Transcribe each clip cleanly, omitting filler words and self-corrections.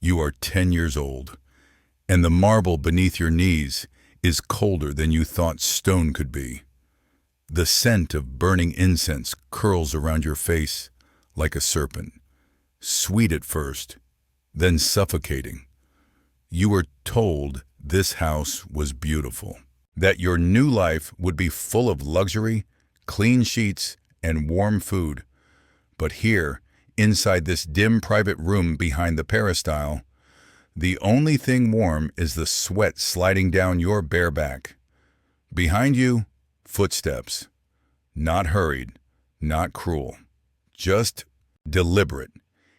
You are 10 years old, and the marble beneath your knees is colder than you thought stone could be. The scent of burning incense curls around your face like a serpent, sweet at first, then suffocating. You were told this house was beautiful, that your new life would be full of luxury, clean sheets, and warm food. But here, inside this dim private room behind the peristyle, the only thing warm is the sweat sliding down your bare back. Behind you, footsteps. Not hurried, not cruel, just deliberate,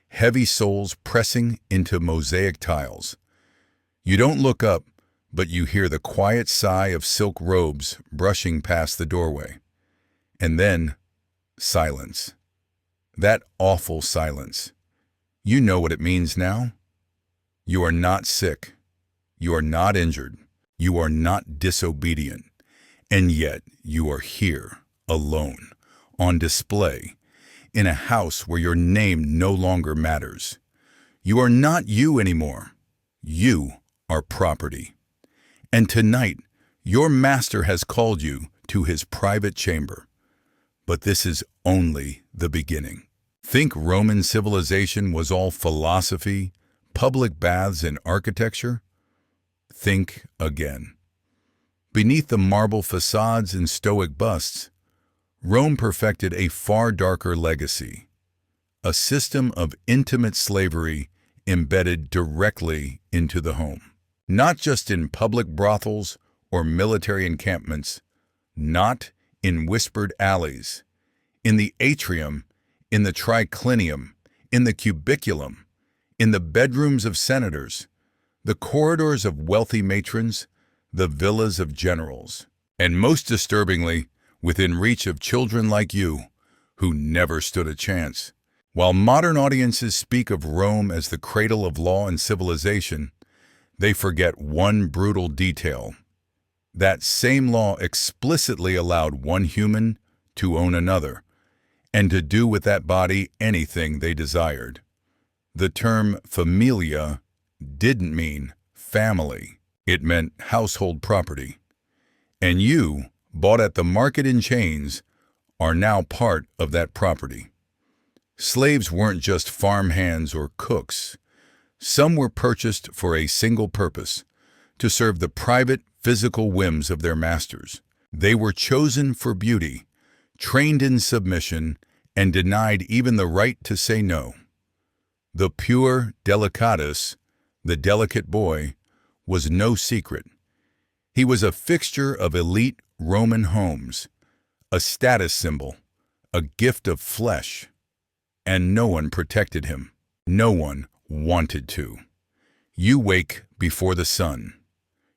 heavy soles pressing into mosaic tiles. You don't look up, but you hear the quiet sigh of silk robes brushing past the doorway. And then, silence. That awful silence. You know what it means now? You are not sick. You are not injured. You are not disobedient. And yet you are here, alone, on display, in a house where your name no longer matters. You are not you anymore. You are property. And tonight, your master has called you to his private chamber. But this is only the beginning. Think Roman civilization was all philosophy, public baths, and architecture? Think again. Beneath the marble facades and stoic busts, Rome perfected a far darker legacy, a system of intimate slavery embedded directly into the home. Not just in public brothels or military encampments, not in whispered alleys, in the atrium, in the triclinium, in the cubiculum, in the bedrooms of senators, the corridors of wealthy matrons, the villas of generals, and most disturbingly, within reach of children like you, who never stood a chance. While modern audiences speak of Rome as the cradle of law and civilization, they forget one brutal detail. That same law explicitly allowed one human to own another, and to do with that body anything they desired. The term familia didn't mean family. It meant household property. And you, bought at the market in chains, are now part of that property. Slaves weren't just farmhands or cooks. Some were purchased for a single purpose, to serve the private, physical whims of their masters. They were chosen for beauty, trained in submission, and denied even the right to say no. The pure delicatus, the delicate boy, was no secret. He was a fixture of elite Roman homes, a status symbol, a gift of flesh. And no one protected him. No one wanted to. You wake before the sun.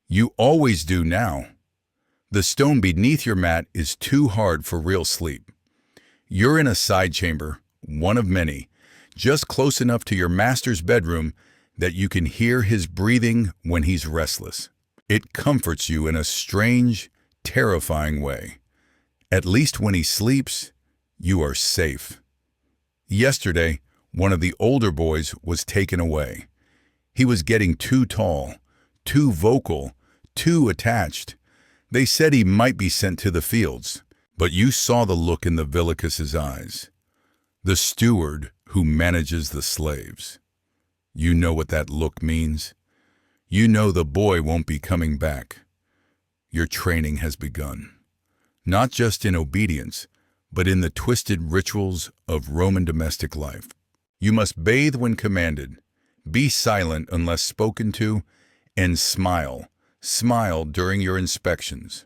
You always do now. The stone beneath your mat is too hard for real sleep. You're in a side chamber, one of many, just close enough to your master's bedroom that you can hear his breathing when he's restless. It comforts you in a strange, terrifying way. At least when he sleeps, you are safe. Yesterday, one of the older boys was taken away. He was getting too tall, too vocal, too attached. They said he might be sent to the fields, but you saw the look in the Villicus's eyes. The steward who manages the slaves. You know what that look means. You know the boy won't be coming back. Your training has begun, not just in obedience, but in the twisted rituals of Roman domestic life. You must bathe when commanded, be silent unless spoken to, and smile during your inspections.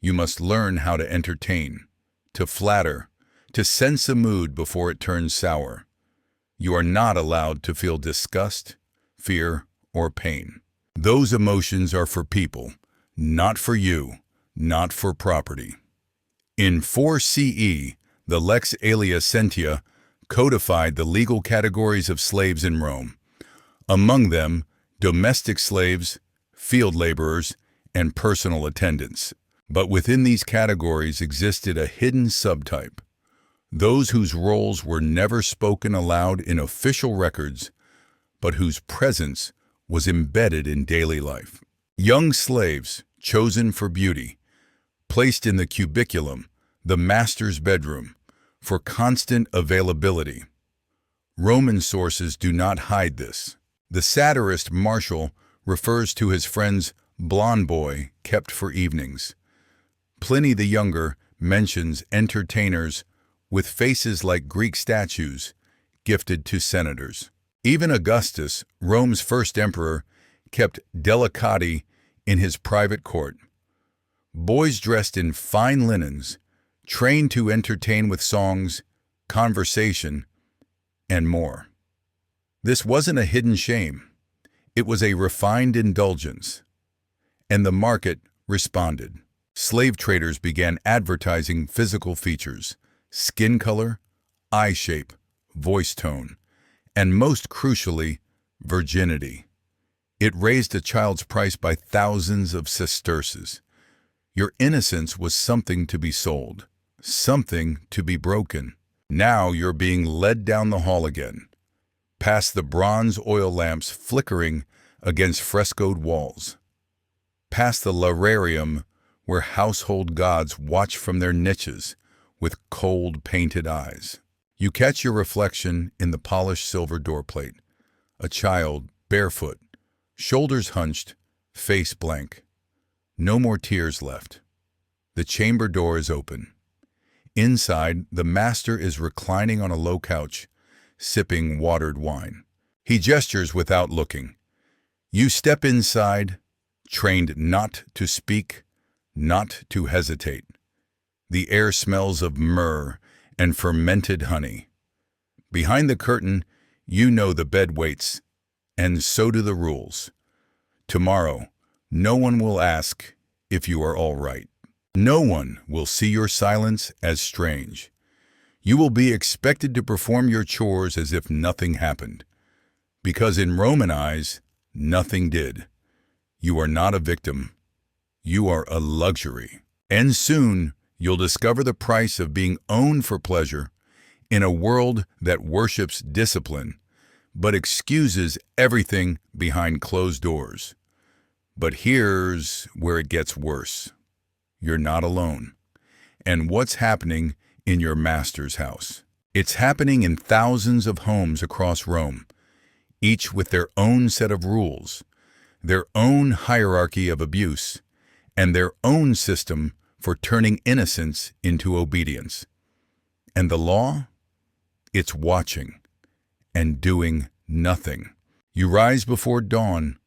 You must learn how to entertain, to flatter, to sense a mood before it turns sour. You are not allowed to feel disgust, fear, or pain. Those emotions are for people, not for you, not for property. In 4 CE, the Lex Alia Sentia codified the legal categories of slaves in Rome. Among them, domestic slaves, field laborers, and personal attendants. But within these categories existed a hidden subtype. Those whose roles were never spoken aloud in official records, but whose presence was embedded in daily life. Young slaves, chosen for beauty, placed in the cubiculum, the master's bedroom, for constant availability. Roman sources do not hide this. The satirist Martial refers to his friend's blond boy kept for evenings. Pliny the Younger mentions entertainers with faces like Greek statues gifted to senators. Even Augustus, Rome's first emperor, kept delicati in his private court. Boys dressed in fine linens, trained to entertain with songs, conversation, and more. This wasn't a hidden shame. It was a refined indulgence. And the market responded. Slave traders began advertising physical features, skin color, eye shape, voice tone, and most crucially, virginity. It raised a child's price by thousands of sesterces. Your innocence was something to be sold, something to be broken. Now you're being led down the hall again, past the bronze oil lamps flickering against frescoed walls, past the lararium where household gods watch from their niches with cold painted eyes. You catch your reflection in the polished silver doorplate, a child, barefoot, shoulders hunched, face blank. No more tears left. The chamber door is open. Inside, the master is reclining on a low couch, sipping watered wine. He gestures without looking. You step inside, trained not to speak, not to hesitate. The air smells of myrrh and fermented honey. Behind the curtain, you know the bed waits, and so do the rules. Tomorrow, no one will ask if you are all right. No one will see your silence as strange. You will be expected to perform your chores as if nothing happened. Because in Roman eyes, nothing did. You are not a victim. You are a luxury. And soon, you'll discover the price of being owned for pleasure in a world that worships discipline, but excuses everything behind closed doors. But here's where it gets worse. You're not alone. And what's happening in your master's house? It's happening in thousands of homes across Rome, each with their own set of rules, their own hierarchy of abuse, and their own system for turning innocence into obedience. And the law? It's watching and doing nothing. You rise before dawn,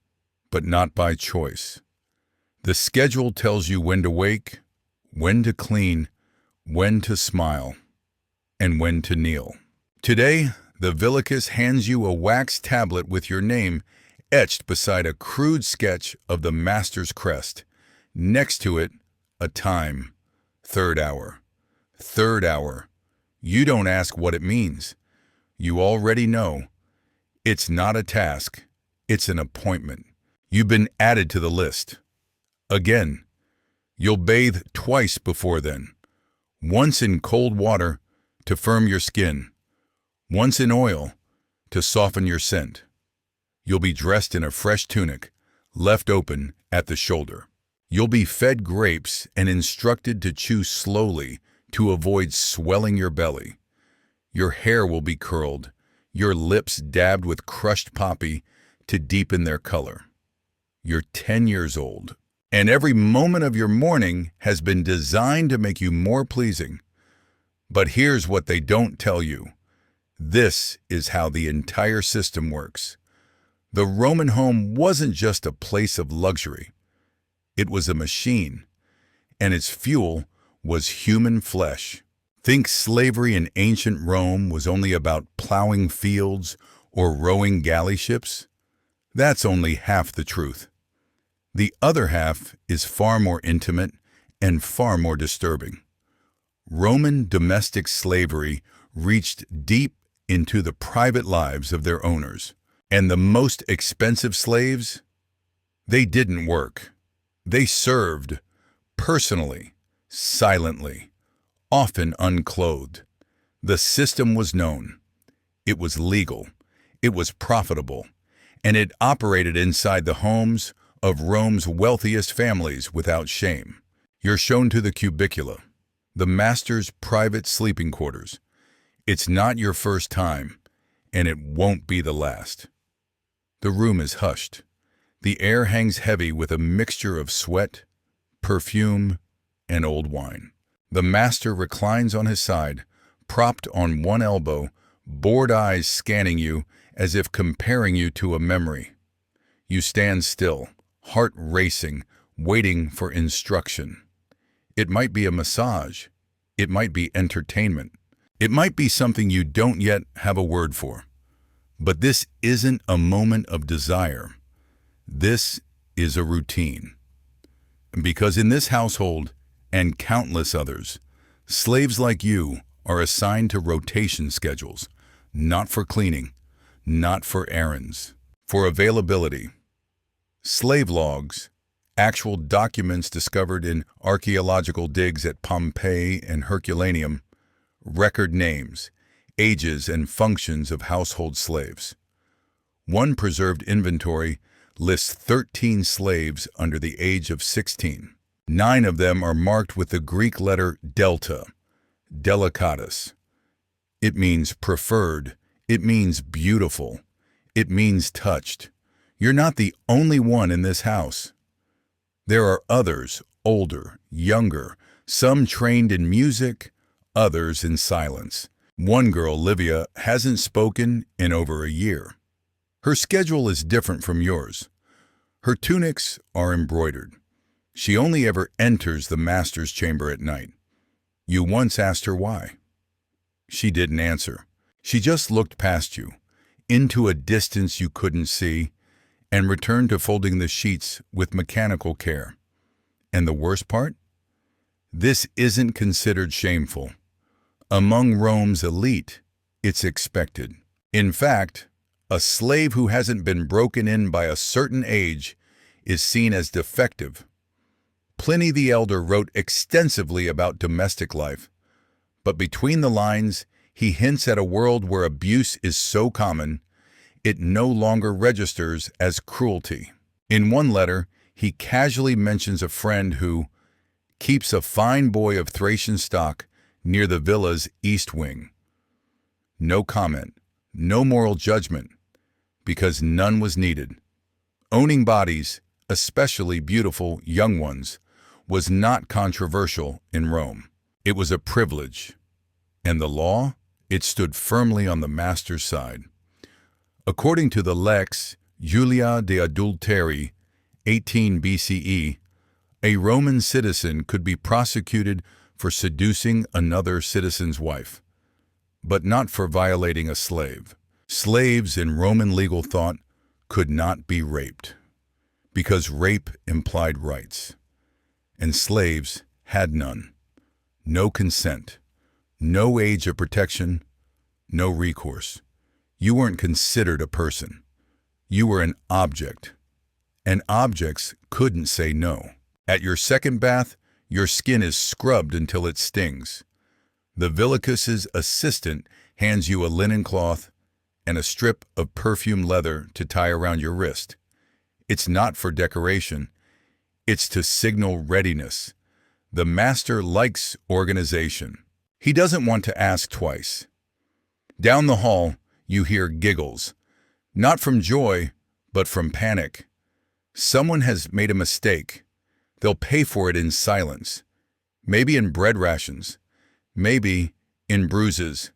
but not by choice. The schedule tells you when to wake, when to clean, when to smile, and when to kneel. Today, the Villicus hands you a wax tablet with your name etched beside a crude sketch of the master's crest. Next to it, a time, 3rd hour. 3rd hour. You don't ask what it means. You already know. It's not a task. It's an appointment. You've been added to the list. Again, you'll bathe twice before then. Once in cold water to firm your skin. Once in oil to soften your scent. You'll be dressed in a fresh tunic, left open at the shoulder. You'll be fed grapes and instructed to chew slowly to avoid swelling your belly. Your hair will be curled, your lips dabbed with crushed poppy to deepen their color. You're 10 years old. And every moment of your morning has been designed to make you more pleasing. But here's what they don't tell you. This is how the entire system works. The Roman home wasn't just a place of luxury. It was a machine, and its fuel was human flesh. Think slavery in ancient Rome was only about plowing fields or rowing galley ships? That's only half the truth. The other half is far more intimate and far more disturbing. Roman domestic slavery reached deep into the private lives of their owners. And the most expensive slaves? They didn't work. They served, personally, silently, often unclothed. The system was known. It was legal. It was profitable. and it operated inside the homes of Rome's wealthiest families without shame. You're shown to the cubicula, the master's private sleeping quarters. It's not your first time, and it won't be the last. The room is hushed. The air hangs heavy with a mixture of sweat, perfume, and old wine. The master reclines on his side, propped on one elbow, bored eyes scanning you as if comparing you to a memory. You stand still, heart racing, waiting for instruction. It might be a massage. It might be entertainment. It might be something you don't yet have a word for. But this isn't a moment of desire. This is a routine. Because in this household, and countless others, slaves like you are assigned to rotation schedules, not for cleaning, not for errands, for availability. Slave logs, actual documents discovered in archaeological digs at Pompeii and Herculaneum, record names, ages, and functions of household slaves. One preserved inventory lists 13 slaves under the age of 16. 9 of them are marked with the Greek letter delta, delicatus. It means preferred, it means beautiful, it means touched. You're not the only one in this house. There are others, older, younger, some trained in music, others in silence. One girl, Livia, hasn't spoken in over a year. Her schedule is different from yours. Her tunics are embroidered. She only ever enters the master's chamber at night. You once asked her why. She didn't answer. She just looked past you, into a distance you couldn't see, and returned to folding the sheets with mechanical care. And the worst part? This isn't considered shameful. Among Rome's elite, it's expected. In fact, a slave who hasn't been broken in by a certain age is seen as defective. Pliny the Elder wrote extensively about domestic life, but between the lines, he hints at a world where abuse is so common, it no longer registers as cruelty. In one letter, he casually mentions a friend who keeps a fine boy of Thracian stock near the villa's east wing. No comment, no moral judgment, because none was needed. Owning bodies, especially beautiful young ones, was not controversial in Rome. It was a privilege. And the law? It stood firmly on the master's side. According to the Lex Julia de Adulteri, 18 BCE, a Roman citizen could be prosecuted for seducing another citizen's wife, but not for violating a slave. Slaves in Roman legal thought could not be raped, because rape implied rights, and slaves had none. No consent, no age of protection, no recourse. You weren't considered a person. You were an object, and objects couldn't say no. At your second bath, your skin is scrubbed until it stings. The villicus's assistant hands you a linen cloth and a strip of perfumed leather to tie around your wrist. It's not for decoration. It's to signal readiness. The master likes organization. He doesn't want to ask twice. Down the hall, you hear giggles, not from joy, but from panic. Someone has made a mistake. They'll pay for it in silence, maybe in bread rations, maybe in bruises.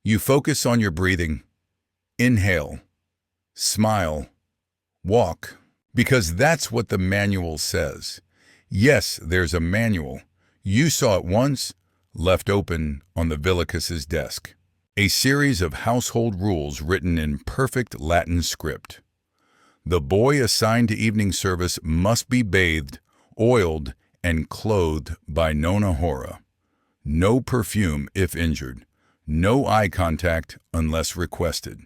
You focus on your breathing. Inhale, smile, walk, because that's what the manual says. Yes, there's a manual. You saw it once, left open on the villicus's desk. A series of household rules written in perfect Latin script. The boy assigned to evening service must be bathed, oiled, and clothed by nona hora. No perfume if injured. No eye contact unless requested.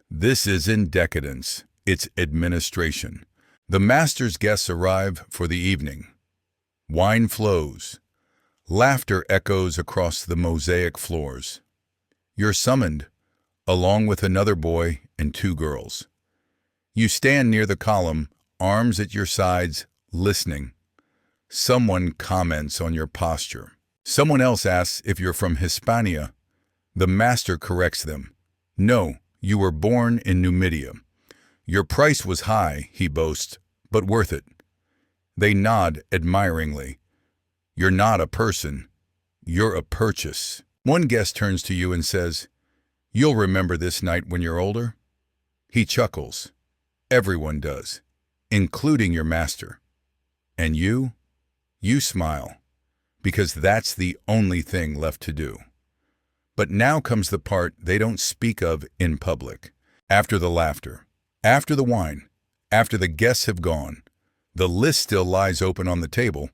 This isn't decadence, it's administration. The master's guests arrive for the evening. Wine flows. Laughter echoes across the mosaic floors. You're summoned, along with another boy and 2 girls. You stand near the column, arms at your sides, listening. Someone comments on your posture. Someone else asks if you're from Hispania. The master corrects them. No, you were born in Numidia. Your price was high, he boasts, but worth it. They nod admiringly. You're not a person. You're a purchase. One guest turns to you and says, "You'll remember this night when you're older?" He chuckles. Everyone does, including your master. And you? You smile, because that's the only thing left to do. But now comes the part they don't speak of in public. After the laughter, after the wine, after the guests have gone, the list still lies open on the table.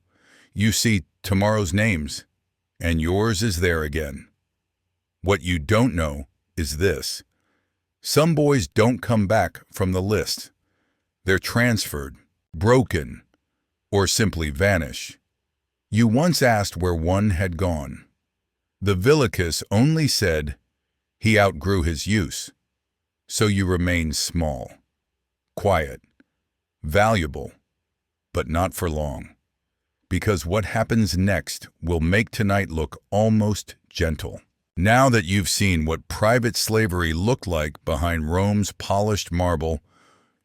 You see tomorrow's names, and yours is there again. What you don't know is this. Some boys don't come back from the list. They're transferred, broken, or simply vanish. You once asked where one had gone. The Villicus only said he outgrew his use. So you remain small, quiet, valuable, but not for long. Because what happens next will make tonight look almost gentle. Now that you've seen what private slavery looked like behind Rome's polished marble,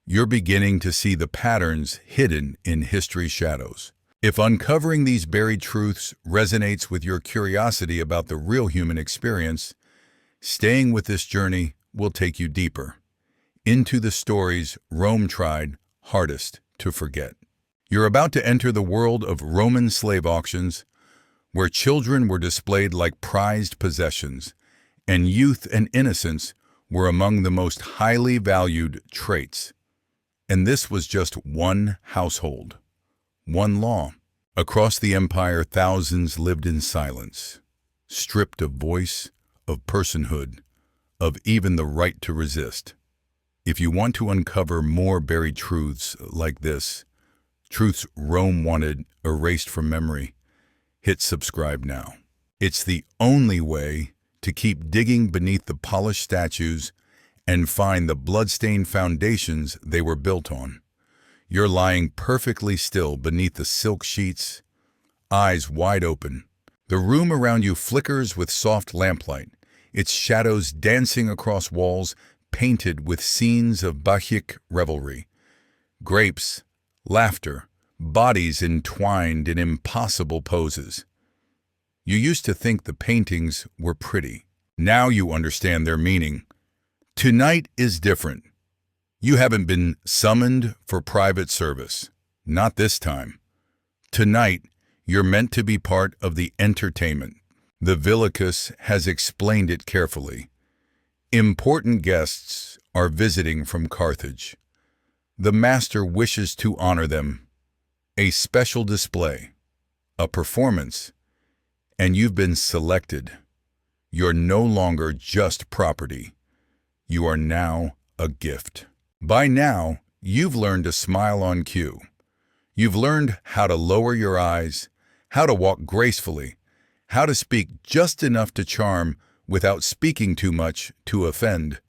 you're beginning to see the patterns hidden in history's shadows. If uncovering these buried truths resonates with your curiosity about the real human experience, staying with this journey will take you deeper, into the stories Rome tried hardest to forget. You're about to enter the world of Roman slave auctions, where children were displayed like prized possessions, and youth and innocence were among the most highly valued traits. And this was just one household, one law. Across the empire, thousands lived in silence, stripped of voice, of personhood, of even the right to resist. If you want to uncover more buried truths like this, truths Rome wanted erased from memory, hit subscribe now. It's the only way to keep digging beneath the polished statues and find the blood-stained foundations they were built on. You're lying perfectly still beneath the silk sheets, eyes wide open. The room around you flickers with soft lamplight, its shadows dancing across walls painted with scenes of Bacchic revelry. Grapes, laughter, bodies entwined in impossible poses. You used to think the paintings were pretty. Now you understand their meaning. Tonight is different. You haven't been summoned for private service. Not this time. Tonight, you're meant to be part of the entertainment. The Villicus has explained it carefully. Important guests are visiting from Carthage. The master wishes to honor them. A special display, a performance, and you've been selected. You're no longer just property. You are now a gift. By now, you've learned to smile on cue. You've learned how to lower your eyes, how to walk gracefully, how to speak just enough to charm without speaking too much to offend.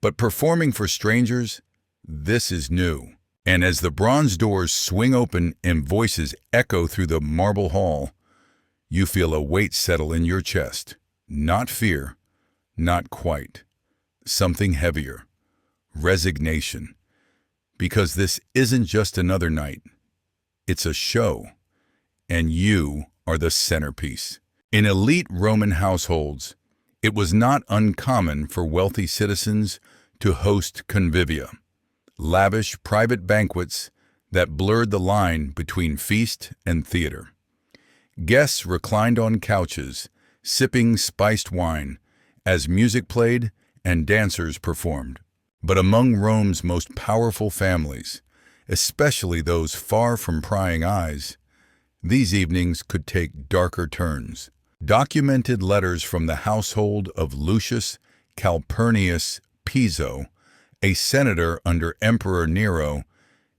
But performing for strangers, this is new. And as the bronze doors swing open and voices echo through the marble hall, you feel a weight settle in your chest. Not fear, not quite. Something heavier. Resignation. Because this isn't just another night. It's a show. And you are the centerpiece. In elite Roman households, it was not uncommon for wealthy citizens to host convivia, lavish private banquets that blurred the line between feast and theater. Guests reclined on couches, sipping spiced wine, as music played and dancers performed. But among Rome's most powerful families, especially those far from prying eyes, these evenings could take darker turns. Documented letters from the household of Lucius Calpurnius Piso, a senator under Emperor Nero,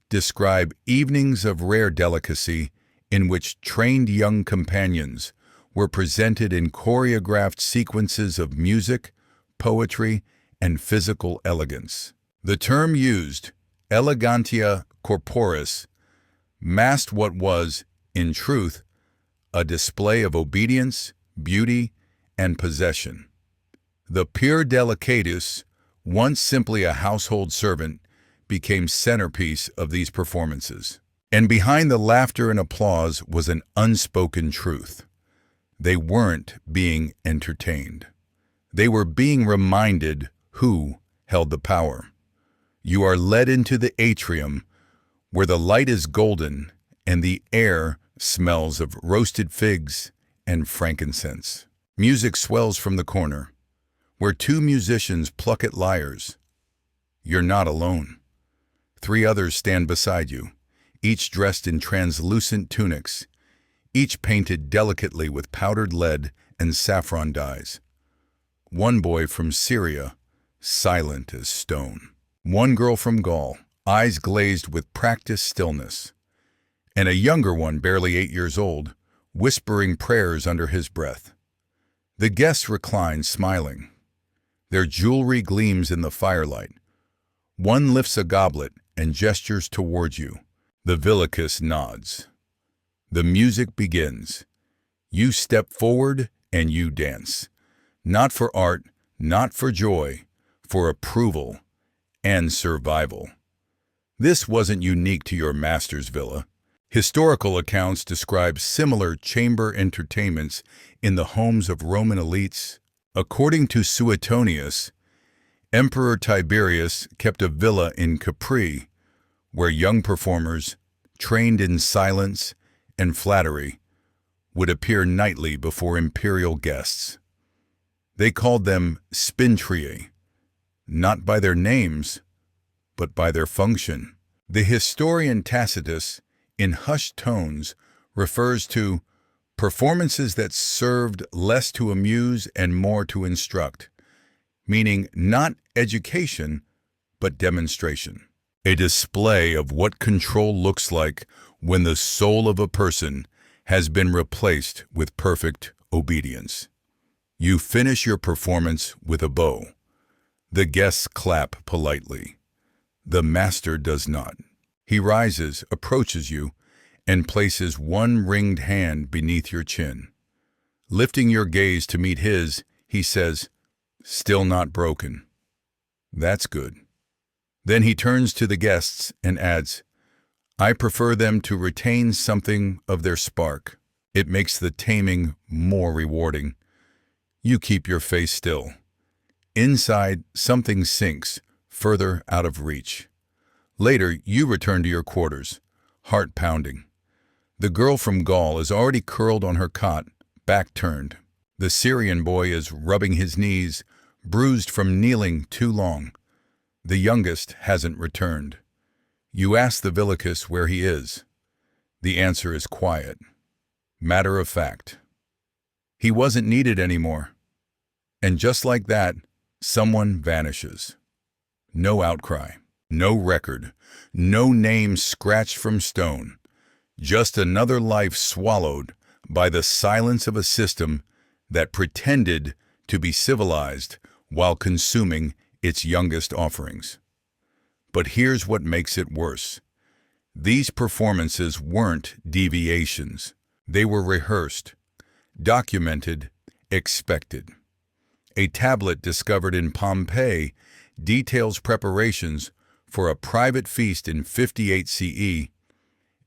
describe evenings of rare delicacy in which trained young companions were presented in choreographed sequences of music, poetry, and physical elegance. The term used, elegantia corporis, masked what was, in truth, a display of obedience, beauty, and possession. The pure delicatus, once simply a household servant, became centerpiece of these performances. And behind the laughter and applause was an unspoken truth. They weren't being entertained. They were being reminded who held the power. You are led into the atrium, where the light is golden and the air smells of roasted figs and frankincense. Music swells from the corner, where two musicians pluck at lyres. You're not alone. 3 others stand beside you, each dressed in translucent tunics, each painted delicately with powdered lead and saffron dyes. One boy from Syria, silent as stone. One girl from Gaul, eyes glazed with practiced stillness. And a younger one, barely 8 years old, whispering prayers under his breath. The guests recline, smiling. Their jewelry gleams in the firelight. One lifts a goblet and gestures towards you. The villicus nods. The music begins. You step forward and you dance. Not for art, not for joy, for approval and survival. This wasn't unique to your master's villa. Historical accounts describe similar chamber entertainments in the homes of Roman elites. According to Suetonius, Emperor Tiberius kept a villa in Capri, where young performers, trained in silence and flattery, would appear nightly before imperial guests. They called them spintriae, not by their names, but by their function. The historian Tacitus, in hushed tones, refers to performances that served less to amuse and more to instruct, meaning not education, but demonstration. A display of what control looks like when the soul of a person has been replaced with perfect obedience. You finish your performance with a bow. The guests clap politely. The master does not. He rises, approaches you, and places one ringed hand beneath your chin. Lifting your gaze to meet his, he says, "Still not broken." That's good. Then he turns to the guests and adds, "I prefer them to retain something of their spark. It makes the taming more rewarding." You keep your face still. Inside, something sinks, further out of reach. Later, you return to your quarters, heart pounding. The girl from Gaul is already curled on her cot, back turned. The Syrian boy is rubbing his knees, bruised from kneeling too long. The youngest hasn't returned. You ask the villicus where he is. The answer is quiet, matter of fact. He wasn't needed anymore. And just like that, someone vanishes. No outcry, no record, no name scratched from stone. Just another life swallowed by the silence of a system that pretended to be civilized while consuming its youngest offerings. But here's what makes it worse. These performances weren't deviations. They were rehearsed, documented, expected. A tablet discovered in Pompeii details preparations for a private feast in 58 CE,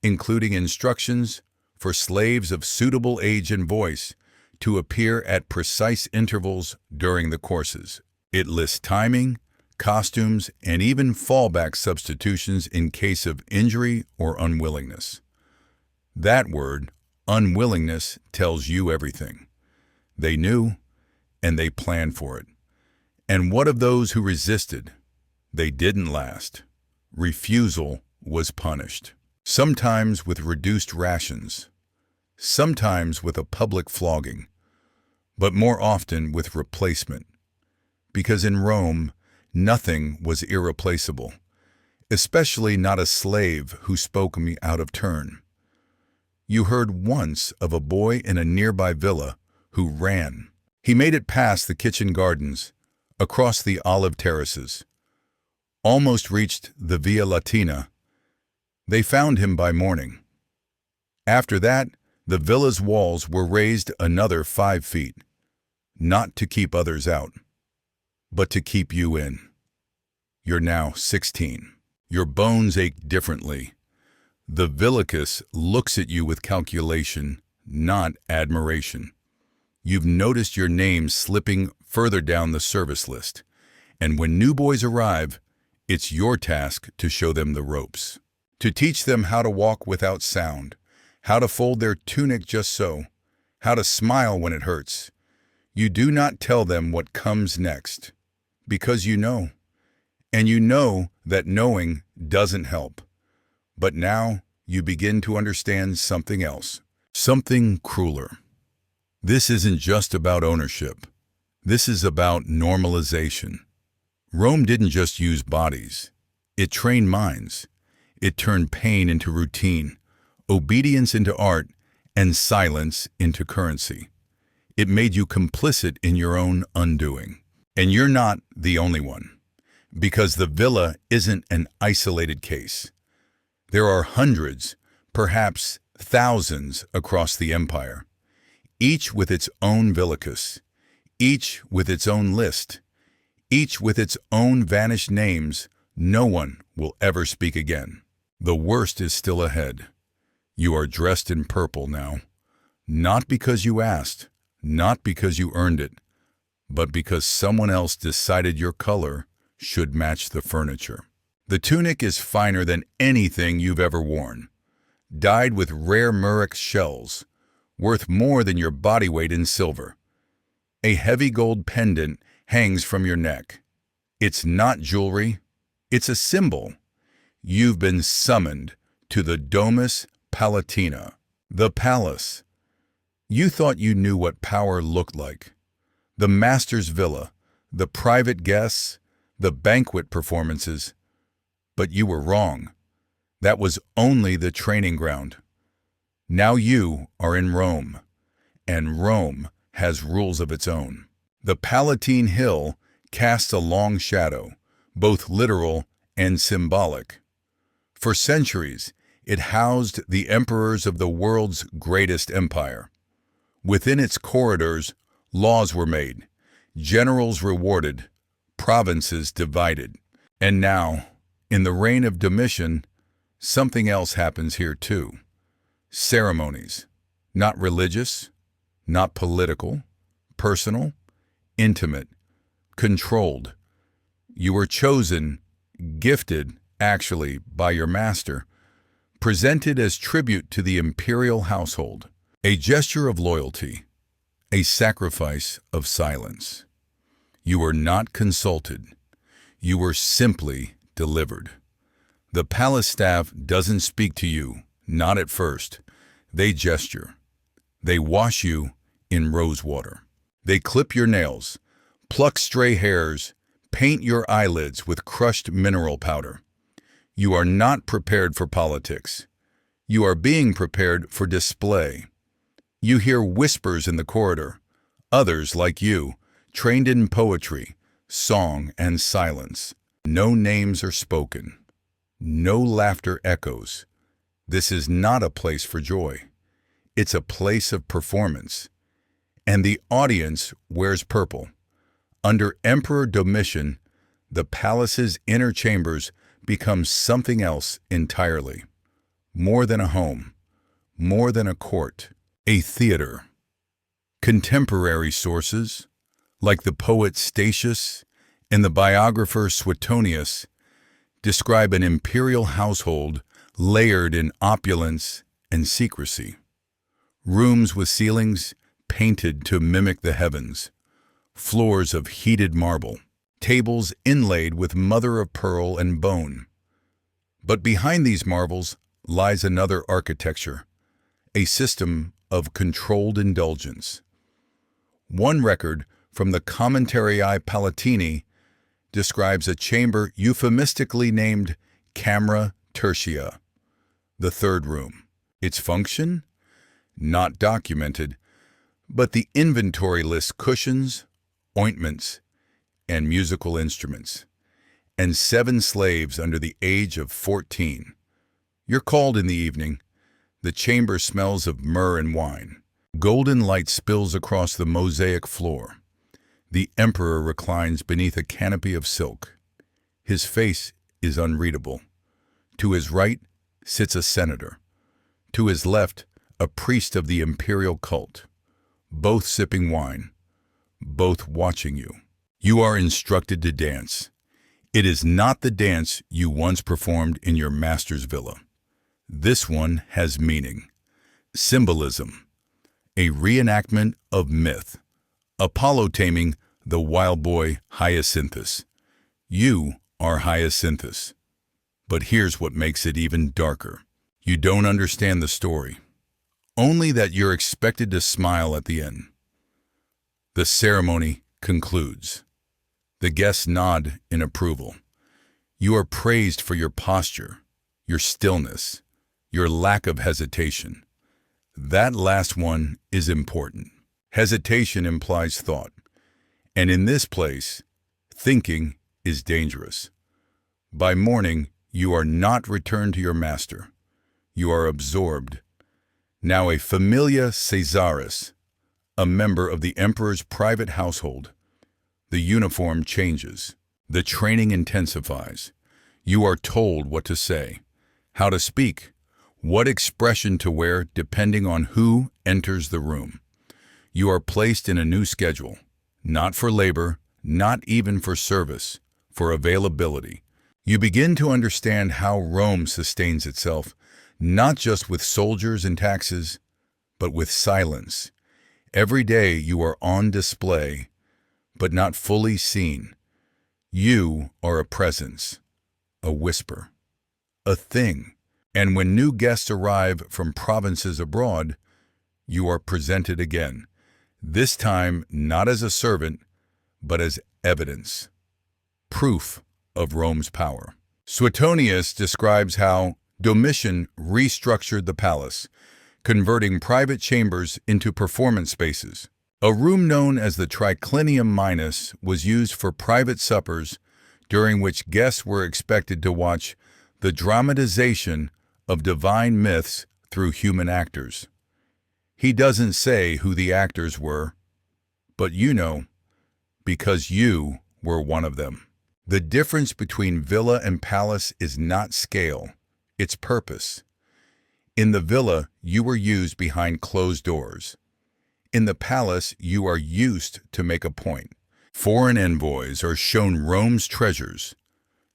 including instructions for slaves of suitable age and voice to appear at precise intervals during the courses. It lists timing, costumes, and even fallback substitutions in case of injury or unwillingness. That word, unwillingness, tells you everything. They knew, and they planned for it. And what of those who resisted? They didn't last. Refusal was punished. Sometimes with reduced rations, sometimes with a public flogging, but more often with replacement. Because in Rome, nothing was irreplaceable, especially not a slave who spoke me out of turn. You heard once of a boy in a nearby villa who ran. He made it past the kitchen gardens, across the olive terraces, almost reached the Via Latina. They found him by morning. After that, the villa's walls were raised another 5 feet, not to keep others out, but to keep you in. You're now 16. Your bones ache differently. The villicus looks at you with calculation, not admiration. You've noticed your name slipping further down the service list, and when new boys arrive, it's your task to show them the ropes, to teach them how to walk without sound, how to fold their tunic just so, how to smile when it hurts. You do not tell them what comes next, because you know, and you know that knowing doesn't help. But now you begin to understand something else, something crueler. This isn't just about ownership. This is about normalization. Rome didn't just use bodies. It trained minds. It turned pain into routine, obedience into art, and silence into currency. It made you complicit in your own undoing. And you're not the only one, because the villa isn't an isolated case. There are hundreds, perhaps thousands across the empire, each with its own villicus, each with its own list, each with its own vanished names no one will ever speak again. The worst is still ahead. You are dressed in purple now, not because you asked, not because you earned it, but because someone else decided your color should match the furniture. The tunic is finer than anything you've ever worn, dyed with rare murex shells, worth more than your body weight in silver. A heavy gold pendant hangs from your neck. It's not jewelry, it's a symbol. You've been summoned to the Domus Palatina, the palace. You thought you knew what power looked like. The master's villa, the private guests, the banquet performances. But you were wrong. That was only the training ground. Now you are in Rome, and Rome has rules of its own. The Palatine Hill casts a long shadow, both literal and symbolic. For centuries, it housed the emperors of the world's greatest empire. Within its corridors, laws were made, generals rewarded, provinces divided. And now, in the reign of Domitian, something else happens here too. Ceremonies, not religious, not political, personal, intimate, controlled. You were chosen, gifted, actually, by your master, presented as tribute to the imperial household, a gesture of loyalty, a sacrifice of silence. You were not consulted. You were simply delivered. The palace staff doesn't speak to you, not at first. They gesture. They wash you in rose water. They clip your nails, pluck stray hairs, paint your eyelids with crushed mineral powder. You are not prepared for politics. You are being prepared for display. You hear whispers in the corridor. Others, like you, trained in poetry, song, and silence. No names are spoken. No laughter echoes. This is not a place for joy. It's a place of performance. And the audience wears purple. Under Emperor Domitian, the palace's inner chambers become something else entirely. More than a home, more than a court, a theater. Contemporary sources, like the poet Statius and the biographer Suetonius, describe an imperial household layered in opulence and secrecy. Rooms with ceilings painted to mimic the heavens, floors of heated marble, tables inlaid with mother-of-pearl and bone. But behind these marvels lies another architecture, a system of controlled indulgence. One record from the Commentarii Palatini describes a chamber euphemistically named Camera Tertia, the third room. Its function? Not documented, but the inventory lists cushions, ointments, and musical instruments. and 7 slaves under the age of 14. You're called in the evening. The chamber smells of myrrh and wine. Golden light spills across the mosaic floor. The emperor reclines beneath a canopy of silk. His face is unreadable. To his right sits a senator. To his left, a priest of the imperial cult. Both sipping wine. Both watching you. You are instructed to dance. It is not the dance you once performed in your master's villa. This one has meaning. Symbolism. A reenactment of myth. Apollo taming the wild boy Hyacinthus. You are Hyacinthus. But here's what makes it even darker. You don't understand the story. Only that you're expected to smile at the end. The ceremony concludes. The guests nod in approval. You are praised for your posture, your stillness, your lack of hesitation. That last one is important. Hesitation implies thought. And in this place, thinking is dangerous. By morning, you are not returned to your master. You are absorbed. Now a familia Caesaris, a member of the emperor's private household. The uniform changes. The training intensifies. You are told what to say, how to speak, what expression to wear depending on who enters the room. You are placed in a new schedule, not for labor, not even for service, for availability. You begin to understand how Rome sustains itself, not just with soldiers and taxes, but with silence. Every day you are on display, but not fully seen. You are a presence, a whisper, a thing. And when new guests arrive from provinces abroad, you are presented again, this time not as a servant, but as evidence, proof of Rome's power. Suetonius describes how Domitian restructured the palace, converting private chambers into performance spaces. A room known as the Triclinium Minus was used for private suppers, during which guests were expected to watch the dramatization of divine myths through human actors. He doesn't say who the actors were, but you know, because you were one of them. The difference between villa and palace is not scale, it's purpose. In the villa, you were used behind closed doors. In the palace, you are used to make a point. Foreign envoys are shown Rome's treasures,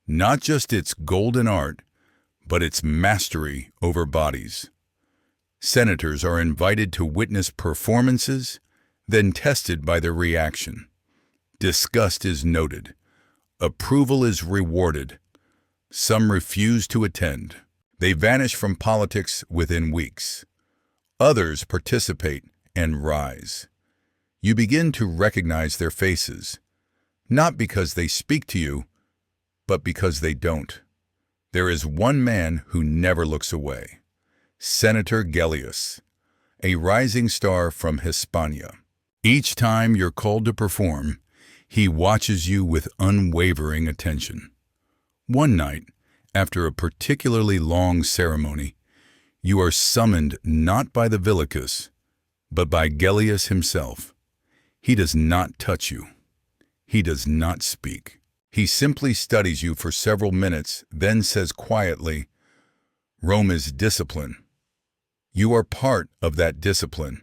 not just its golden art, but its mastery over bodies. Senators are invited to witness performances, then tested by their reaction. Disgust is noted. Approval is rewarded. Some refuse to attend. They vanish from politics within weeks. Others participate and rise. You begin to recognize their faces, not because they speak to you, but because they don't. There is one man who never looks away. Senator Gellius, a rising star from Hispania. Each time you're called to perform, he watches you with unwavering attention. One night, after a particularly long ceremony, you are summoned not by the Villicus, but by Gellius himself. He does not touch you. He does not speak. He simply studies you for several minutes, then says quietly, "Rome is discipline. You are part of that discipline.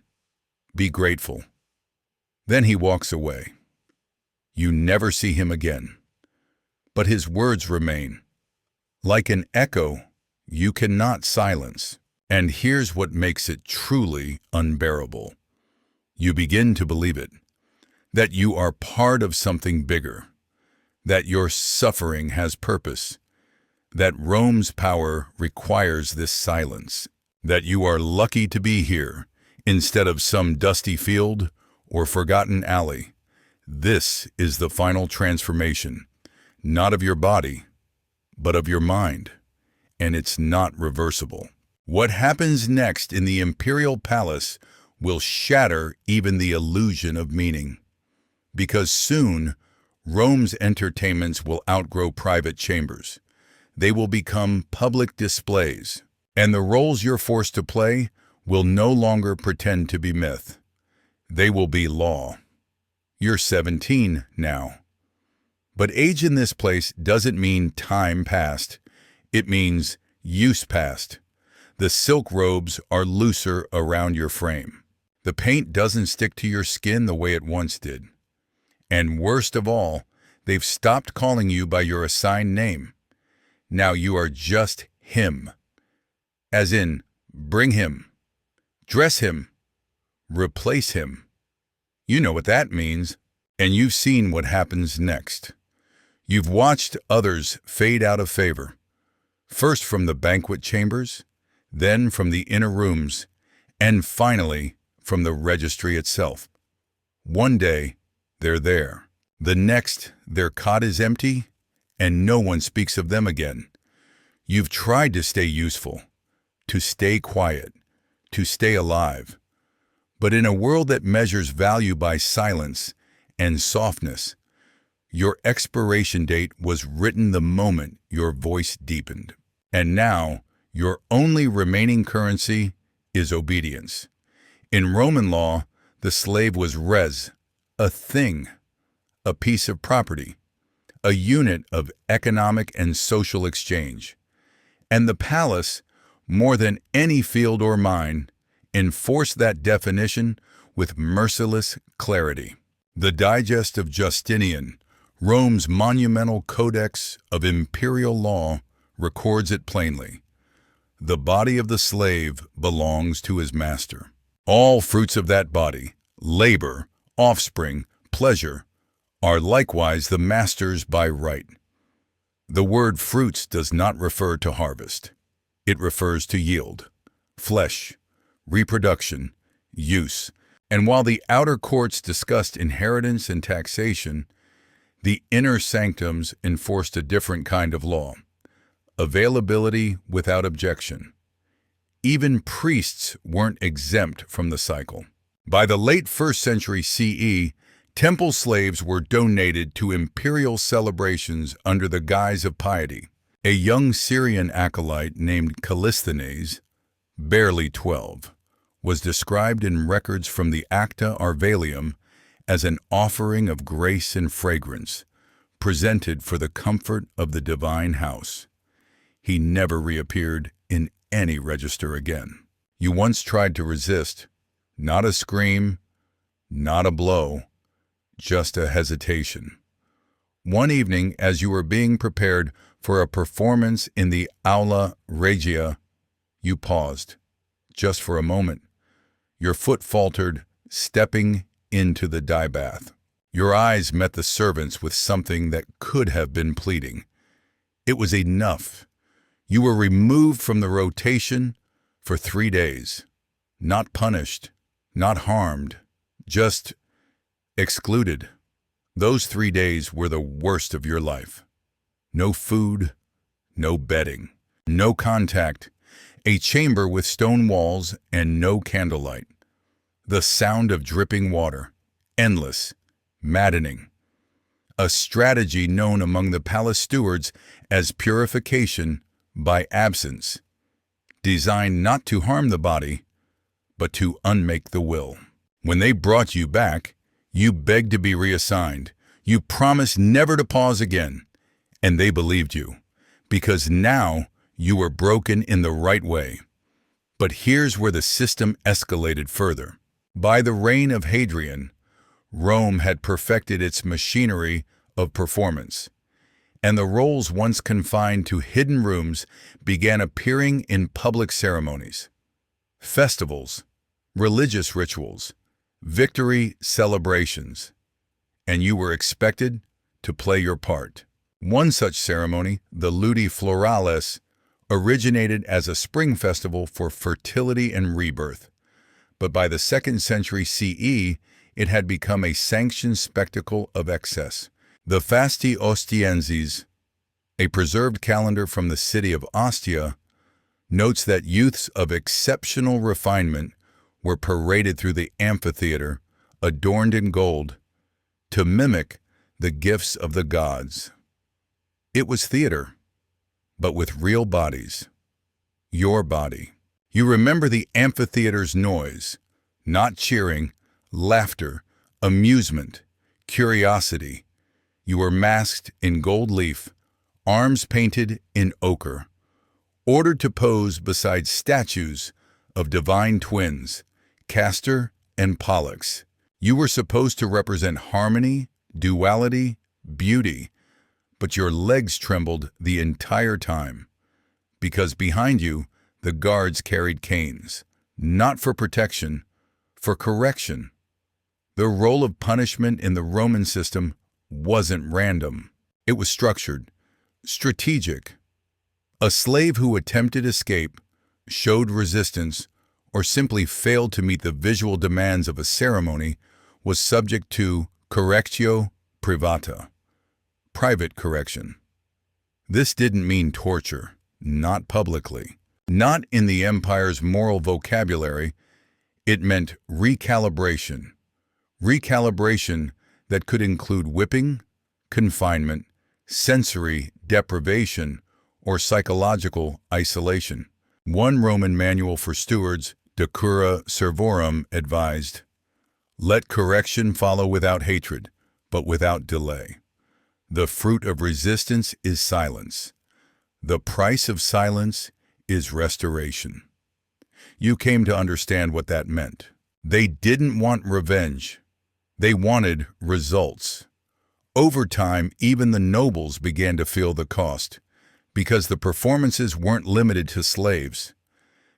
Be grateful." Then he walks away. You never see him again. But his words remain. Like an echo, you cannot silence. And here's what makes it truly unbearable. You begin to believe it, that you are part of something bigger, that your suffering has purpose, that Rome's power requires this silence, that you are lucky to be here instead of some dusty field or forgotten alley. This is the final transformation, not of your body, but of your mind, and it's not reversible. What happens next in the imperial palace will shatter even the illusion of meaning, because soon Rome's entertainments will outgrow private chambers. They will become public displays, and the roles you're forced to play will no longer pretend to be myth. They will be law. You're 17 now. But age in this place doesn't mean time past. It means use past. The silk robes are looser around your frame. The paint doesn't stick to your skin the way it once did. And worst of all, they've stopped calling you by your assigned name. Now you are just him. As in, bring him, dress him, replace him. You know what that means, and you've seen what happens next. You've watched others fade out of favor, first from the banquet chambers, then from the inner rooms, and finally from the registry itself. One day, they're there. The next, their cot is empty, and no one speaks of them again. You've tried to stay useful, to stay quiet, to stay alive. But in a world that measures value by silence and softness, your expiration date was written the moment your voice deepened. And now, your only remaining currency is obedience. In Roman law, the slave was res, a thing, a piece of property, a unit of economic and social exchange. And the palace, more than any field or mine, enforced that definition with merciless clarity. The Digest of Justinian, Rome's monumental codex of imperial law, records it plainly. The body of the slave belongs to his master. All fruits of that body, labor, offspring, pleasure, are likewise the master's by right. The word fruits does not refer to harvest. It refers to yield, flesh, reproduction, use. And while the outer courts discussed inheritance and taxation, the inner sanctums enforced a different kind of law, availability without objection. Even priests weren't exempt from the cycle. By the late 1st century CE, temple slaves were donated to imperial celebrations under the guise of piety. A young Syrian acolyte named Callisthenes, barely 12, was described in records from the Acta Arvalium as an offering of grace and fragrance, presented for the comfort of the divine house. He never reappeared in any register again. You once tried to resist, not a scream, not a blow, just a hesitation. One evening, as you were being prepared for a performance in the Aula Regia, you paused, just for a moment. Your foot faltered, stepping into the dye bath. Your eyes met the servants with something that could have been pleading. It was enough. You were removed from the rotation for 3 days. Not punished, not harmed, just excluded. Those 3 days were the worst of your life. No food, no bedding, no contact, a chamber with stone walls and no candlelight. The sound of dripping water, endless, maddening. A strategy known among the palace stewards as purification by absence, designed not to harm the body, but to unmake the will. When they brought you back, you begged to be reassigned. You promised never to pause again, and they believed you, because now you were broken in the right way. But here's where the system escalated further. By the reign of Hadrian, Rome had perfected its machinery of performance, and the roles once confined to hidden rooms began appearing in public ceremonies, festivals, religious rituals, victory celebrations, and you were expected to play your part. One such ceremony, the Ludi Florales, originated as a spring festival for fertility and rebirth, but by the 2nd century CE, it had become a sanctioned spectacle of excess. The Fasti Ostienses, a preserved calendar from the city of Ostia, notes that youths of exceptional refinement were paraded through the amphitheater, adorned in gold, to mimic the gifts of the gods. It was theater, but with real bodies. Your body. You remember the amphitheater's noise, not cheering, laughter, amusement, curiosity. You were masked in gold leaf, arms painted in ochre, ordered to pose beside statues of divine twins, Castor and Pollux. You were supposed to represent harmony, duality, beauty, but your legs trembled the entire time, because behind you the guards carried canes, not for protection, for correction. The role of punishment in the Roman system wasn't random. It was structured, strategic. A slave who attempted escape, showed resistance, or simply failed to meet the visual demands of a ceremony was subject to correctio privata, private correction. This didn't mean torture, not publicly. Not in the empire's moral vocabulary, it meant recalibration. Recalibration that could include whipping, confinement, sensory deprivation, or psychological isolation. One Roman manual for stewards, De Cura Servorum, advised, "Let correction follow without hatred, but without delay. The fruit of resistance is silence. The price of silence is restoration." You came to understand what that meant. They didn't want revenge. They wanted results. Over time, even the nobles began to feel the cost, because the performances weren't limited to slaves.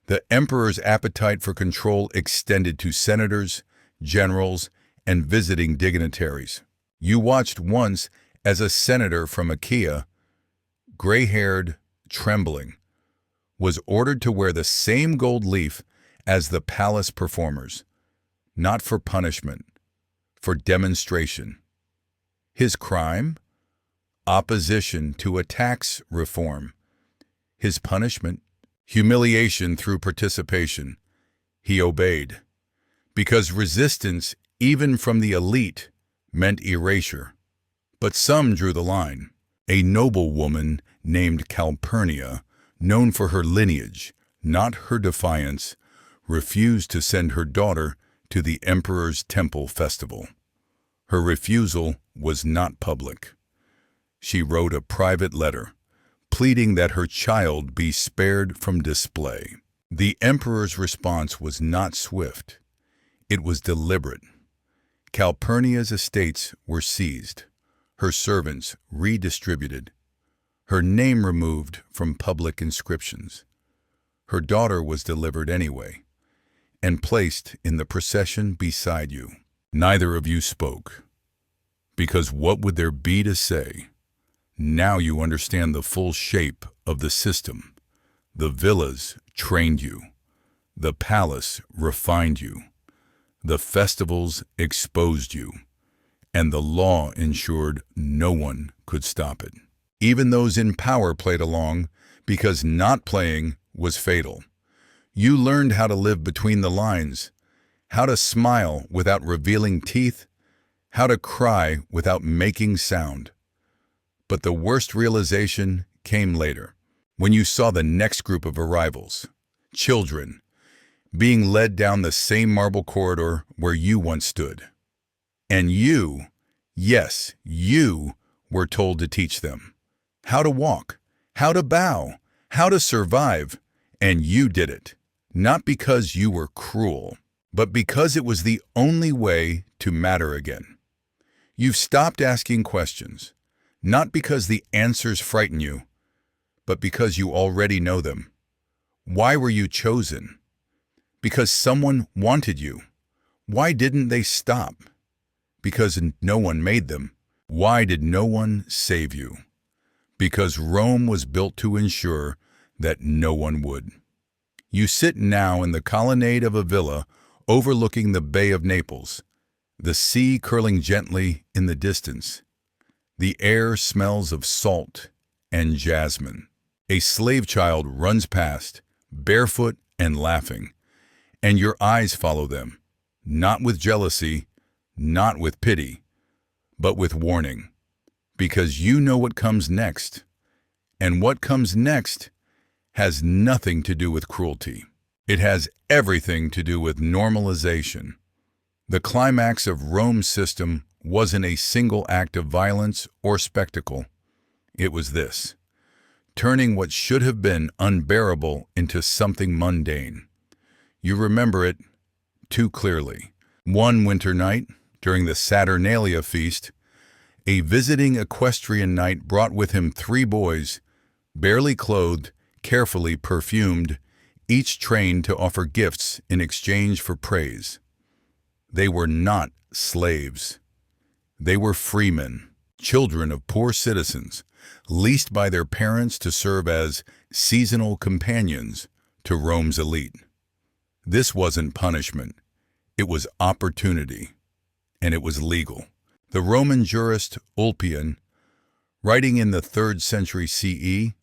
The emperor's appetite for control extended to senators, generals, and visiting dignitaries. You watched once as a senator from Achaia, gray-haired, trembling, was ordered to wear the same gold leaf as the palace performers, not for punishment, for demonstration. His crime? Opposition to a tax reform. His punishment? Humiliation through participation. He obeyed. Because resistance, even from the elite, meant erasure. But some drew the line. A noble woman named Calpurnia, known for her lineage, not her defiance, refused to send her daughter to the emperor's temple festival. Her refusal was not public. She wrote a private letter, pleading that her child be spared from display. The emperor's response was not swift. It was deliberate. Calpurnia's estates were seized, her servants redistributed, her name removed from public inscriptions. Her daughter was delivered anyway, and placed in the procession beside you. Neither of you spoke, because what would there be to say? Now you understand the full shape of the system. The villas trained you. The palace refined you. The festivals exposed you. And the law ensured no one could stop it. Even those in power played along, because not playing was fatal. You learned how to live between the lines, how to smile without revealing teeth, how to cry without making sound. But the worst realization came later, when you saw the next group of arrivals, children, being led down the same marble corridor where you once stood. And you, yes, you, were told to teach them how to walk, how to bow, how to survive, and you did it, not because you were cruel, but because it was the only way to matter again. You've stopped asking questions, not because the answers frighten you, but because you already know them. Why were you chosen? Because someone wanted you. Why didn't they stop? Because no one made them. Why did no one save you? Because Rome was built to ensure that no one would. You sit now in the colonnade of a villa overlooking the Bay of Naples, the sea curling gently in the distance. The air smells of salt and jasmine. A slave child runs past, barefoot and laughing, and your eyes follow them, not with jealousy, not with pity, but with warning. Because you know what comes next. And what comes next has nothing to do with cruelty. It has everything to do with normalization. The climax of Rome's system wasn't a single act of violence or spectacle. It was this: turning what should have been unbearable into something mundane. You remember it too clearly. One winter night, during the Saturnalia feast, a visiting equestrian knight brought with him 3 boys, barely clothed, carefully perfumed, each trained to offer gifts in exchange for praise. They were not slaves. They were freemen, children of poor citizens, leased by their parents to serve as seasonal companions to Rome's elite. This wasn't punishment. It was opportunity, and it was legal. The Roman jurist Ulpian, writing in the 3rd century CE,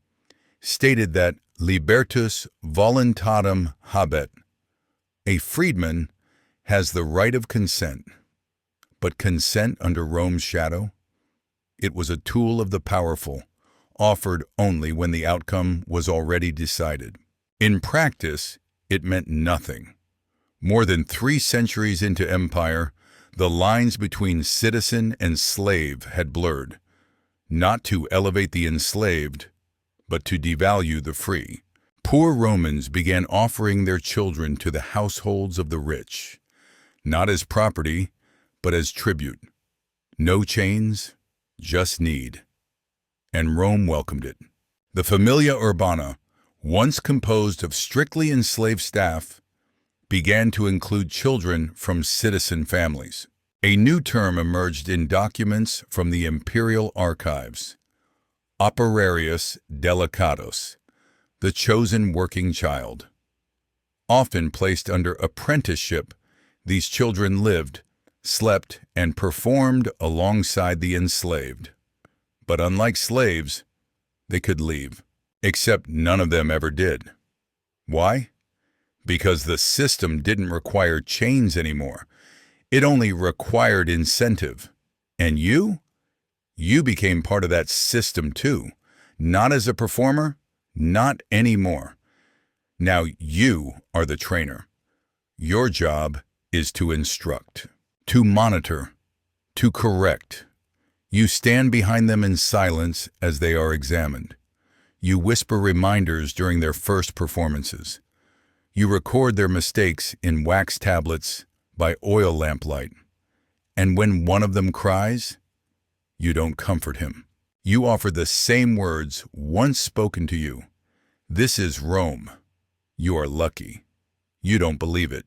stated that libertus voluntatem habet. A freedman has the right of consent, but consent under Rome's shadow? It was a tool of the powerful, offered only when the outcome was already decided. In practice, it meant nothing. More than 3 centuries into empire, the lines between citizen and slave had blurred, not to elevate the enslaved, but to devalue the free. Poor Romans began offering their children to the households of the rich, not as property, but as tribute. No chains, just need. And Rome welcomed it. The Familia Urbana, once composed of strictly enslaved staff, began to include children from citizen families. A new term emerged in documents from the imperial archives: operarius delicatus, the chosen working child. Often placed under apprenticeship, these children lived, slept, and performed alongside the enslaved. But unlike slaves, they could leave, except none of them ever did. Why? Because the system didn't require chains anymore. It only required incentive. And you became part of that system too. Not as a performer, not anymore. Now you are the trainer. Your job is to instruct, to monitor, to correct. You stand behind them in silence as they are examined. You whisper reminders during their first performances. You record their mistakes in wax tablets by oil lamplight. And when one of them cries, you don't comfort him. You offer the same words once spoken to you. This is Rome. You are lucky. You don't believe it,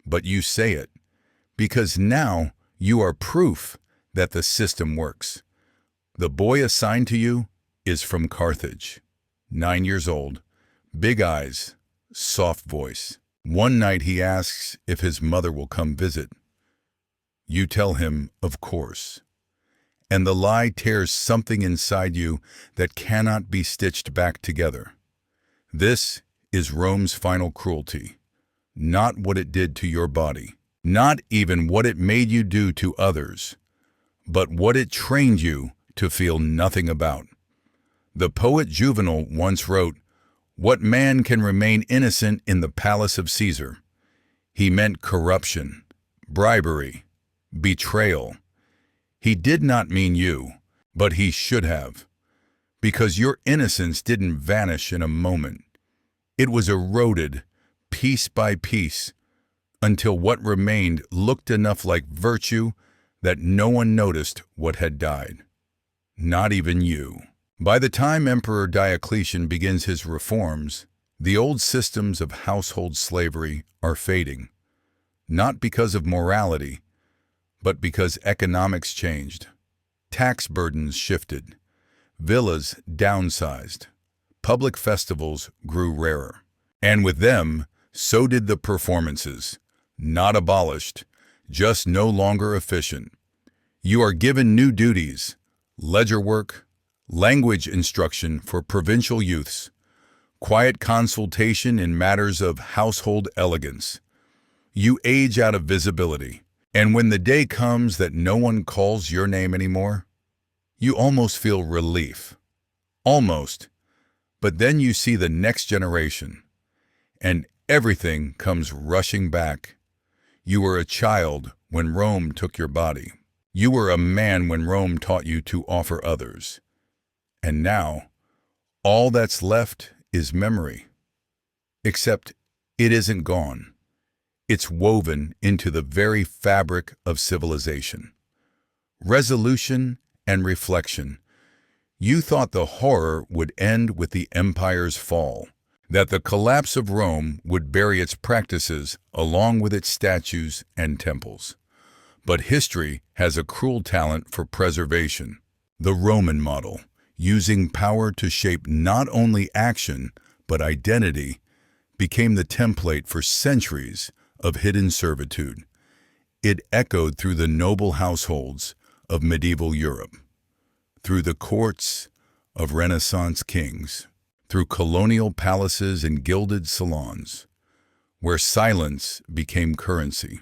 but you say it, because now you are proof that the system works. The boy assigned to you is from Carthage, 9 years old, big eyes, soft voice. One night he asks if his mother will come visit. You tell him, of course. And the lie tears something inside you that cannot be stitched back together. This is Rome's final cruelty. Not what it did to your body, not even what it made you do to others, but what it trained you to feel nothing about. The poet Juvenal once wrote, "What man can remain innocent in the palace of Caesar?" He meant corruption, bribery, betrayal. He did not mean you, but he should have, because your innocence didn't vanish in a moment. It was eroded, piece by piece, until what remained looked enough like virtue that no one noticed what had died. Not even you. By the time Emperor Diocletian begins his reforms, the old systems of household slavery are fading, not because of morality, but because economics changed. Tax burdens shifted, villas downsized, public festivals grew rarer, and with them, so did the performances, not abolished, just no longer efficient. You are given new duties: ledger work, language instruction for provincial youths, quiet consultation in matters of household elegance. You age out of visibility, and when the day comes that no one calls your name anymore, You almost feel relief. Almost. But then you see the next generation, and everything comes rushing back. You were a child when Rome took your body. You were a man when Rome taught you to offer others. And now, all that's left is memory. Except it isn't gone. It's woven into the very fabric of civilization. Resolution and reflection. You thought the horror would end with the empire's fall, that the collapse of Rome would bury its practices along with its statues and temples. But history has a cruel talent for preservation. The Roman model, using power to shape not only action but identity, became the template for centuries of hidden servitude. It echoed through the noble households of medieval Europe, through the courts of Renaissance kings, through colonial palaces and gilded salons, where silence became currency,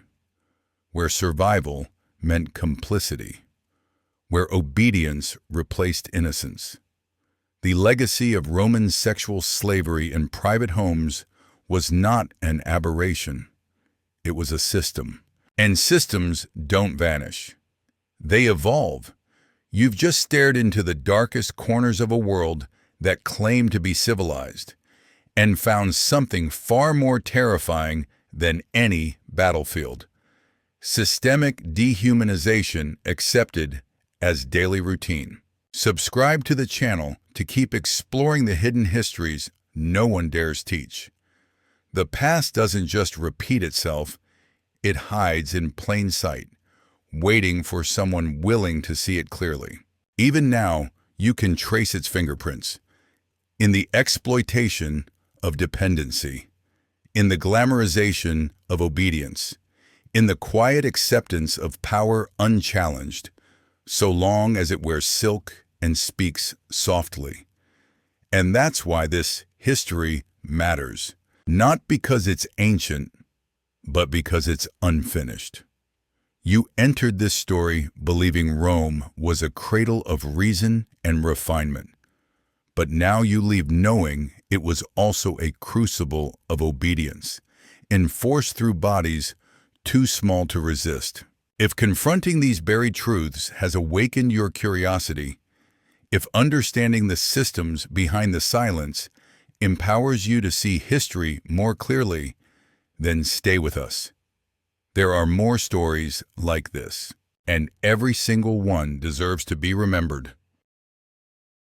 where survival meant complicity, where obedience replaced innocence. The legacy of Roman sexual slavery in private homes was not an aberration. It was a system. And systems don't vanish. They evolve. You've just stared into the darkest corners of a world that claimed to be civilized and found something far more terrifying than any battlefield. Systemic dehumanization accepted as daily routine. Subscribe to the channel to keep exploring the hidden histories no one dares teach. The past doesn't just repeat itself, it hides in plain sight, waiting for someone willing to see it clearly. Even now, you can trace its fingerprints in the exploitation of dependency, in the glamorization of obedience, in the quiet acceptance of power unchallenged, so long as it wears silk and speaks softly. And that's why this history matters, not because it's ancient, but because it's unfinished. You entered this story believing Rome was a cradle of reason and refinement, but now you leave knowing it was also a crucible of obedience, enforced through bodies too small to resist. If confronting these buried truths has awakened your curiosity, if understanding the systems behind the silence empowers you to see history more clearly, then stay with us. There are more stories like this, and every single one deserves to be remembered.